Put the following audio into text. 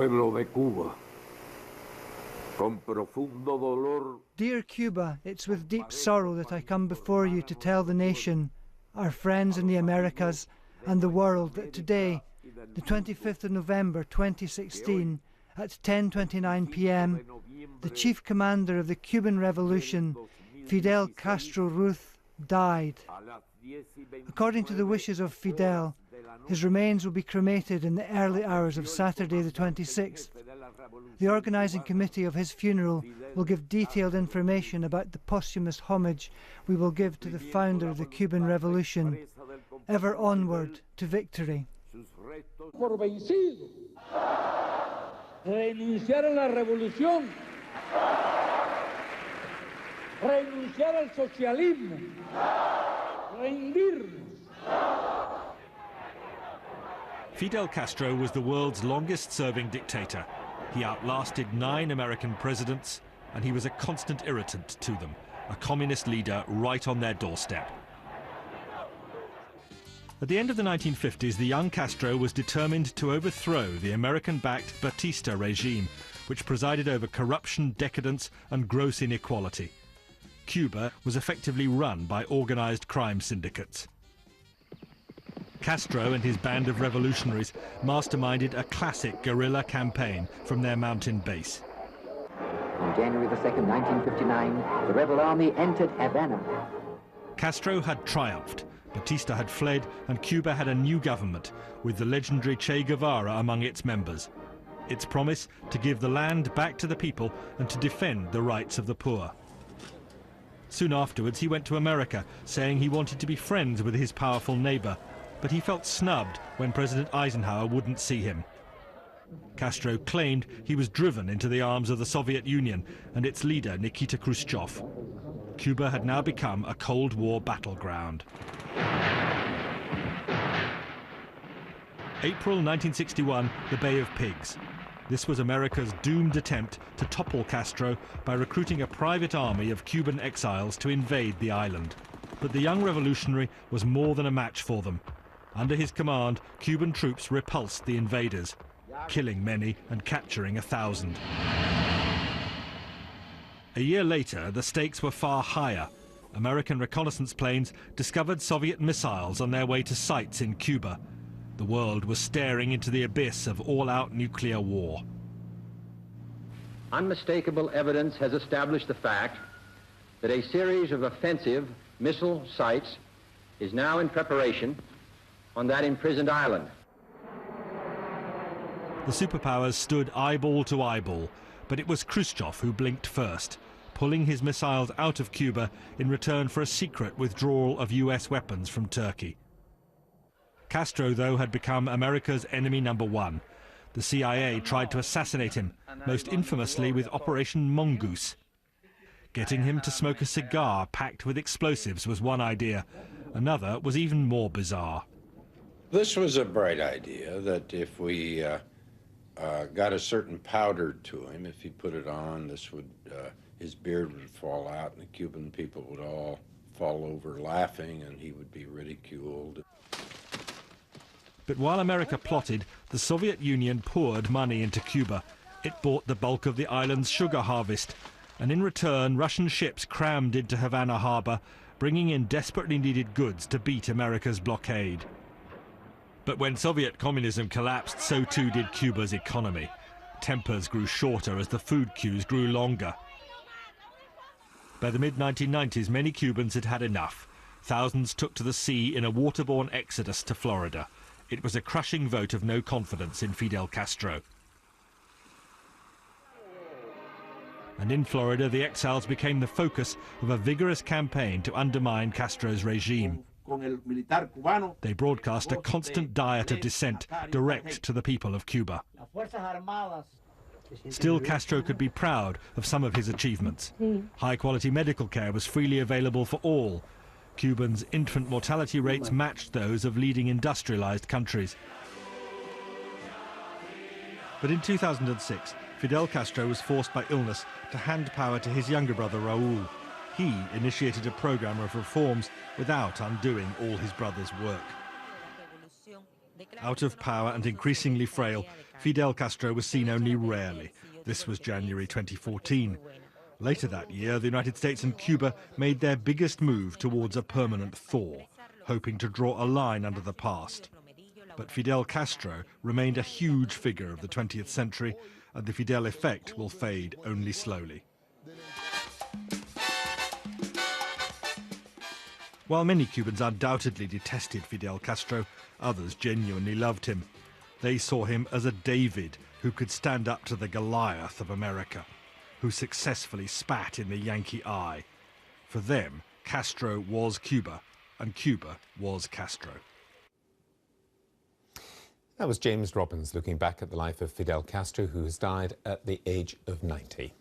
Pueblo de Cuba, con profundo dolor. Dear Cuba, it's with deep sorrow that I come before you to tell the nation, our friends in the Americas, and the world that today, the 25th of November 2016, at 10:29 p.m., the chief commander of the Cuban Revolution, Fidel Castro Ruth, died. According to the wishes of Fidel, his remains will be cremated in the early hours of Saturday the 26th. The organising committee of his funeral will give detailed information about the posthumous homage we will give to the founder of the Cuban Revolution. Ever onward to victory. Por vencido, renunciar a la revolución, renunciar al socialismo, rendirnos. Fidel Castro was the world's longest-serving dictator. He outlasted 9 American presidents, and he was a constant irritant to them, a communist leader right on their doorstep. At the end of the 1950s, the young Castro was determined to overthrow the American-backed Batista regime, which presided over corruption, decadence, and gross inequality. Cuba was effectively run by organized crime syndicates. Castro and his band of revolutionaries masterminded a classic guerrilla campaign from their mountain base. On January the 2nd, 1959, the rebel army entered Havana. Castro had triumphed, Batista had fled, and Cuba had a new government, with the legendary Che Guevara among its members. Its promise to give the land back to the people and to defend the rights of the poor. Soon afterwards, he went to America, saying he wanted to be friends with his powerful neighbor, but he felt snubbed when President Eisenhower wouldn't see him. Castro claimed he was driven into the arms of the Soviet Union and its leader, Nikita Khrushchev. Cuba had now become a Cold War battleground. April 1961, the Bay of Pigs. This was America's doomed attempt to topple Castro by recruiting a private army of Cuban exiles to invade the island. But the young revolutionary was more than a match for them. Under his command, Cuban troops repulsed the invaders, killing many and capturing 1,000. A year later, the stakes were far higher. American reconnaissance planes discovered Soviet missiles on their way to sites in Cuba. The world was staring into the abyss of all-out nuclear war. Unmistakable evidence has established the fact that a series of offensive missile sites is now in preparation on that imprisoned island. The superpowers stood eyeball to eyeball, but it was Khrushchev who blinked first, pulling his missiles out of Cuba in return for a secret withdrawal of US weapons from Turkey. Castro, though, had become America's enemy number one. The CIA tried to assassinate him, most infamously with Operation Mongoose. Getting him to smoke a cigar packed with explosives was one idea. Another was even more bizarre. This was a bright idea, that if we got a certain powder to him, if he put it on, his beard would fall out and the Cuban people would all fall over laughing and he would be ridiculed. But while America plotted, the Soviet Union poured money into Cuba. It bought the bulk of the island's sugar harvest, and in return, Russian ships crammed into Havana harbor, bringing in desperately needed goods to beat America's blockade. But when Soviet communism collapsed, so too did Cuba's economy. Tempers grew shorter as the food queues grew longer. By the mid-1990s, many Cubans had had enough. Thousands took to the sea in a waterborne exodus to Florida. It was a crushing vote of no confidence in Fidel Castro. And in Florida, the exiles became the focus of a vigorous campaign to undermine Castro's regime. They broadcast a constant diet of dissent direct to the people of Cuba. Still, Castro could be proud of some of his achievements. High-quality medical care was freely available for all. Cubans' infant mortality rates matched those of leading industrialized countries. But in 2006, Fidel Castro was forced by illness to hand power to his younger brother, Raúl. He initiated a program of reforms without undoing all his brother's work. Out of power and increasingly frail, Fidel Castro was seen only rarely. This was January 2014. Later that year, the United States and Cuba made their biggest move towards a permanent thaw, hoping to draw a line under the past. But Fidel Castro remained a huge figure of the 20th century, and the Fidel effect will fade only slowly. While many Cubans undoubtedly detested Fidel Castro, others genuinely loved him. They saw him as a David who could stand up to the Goliath of America, who successfully spat in the Yankee eye. For them, Castro was Cuba, and Cuba was Castro. That was James Robbins looking back at the life of Fidel Castro, who has died at the age of 90.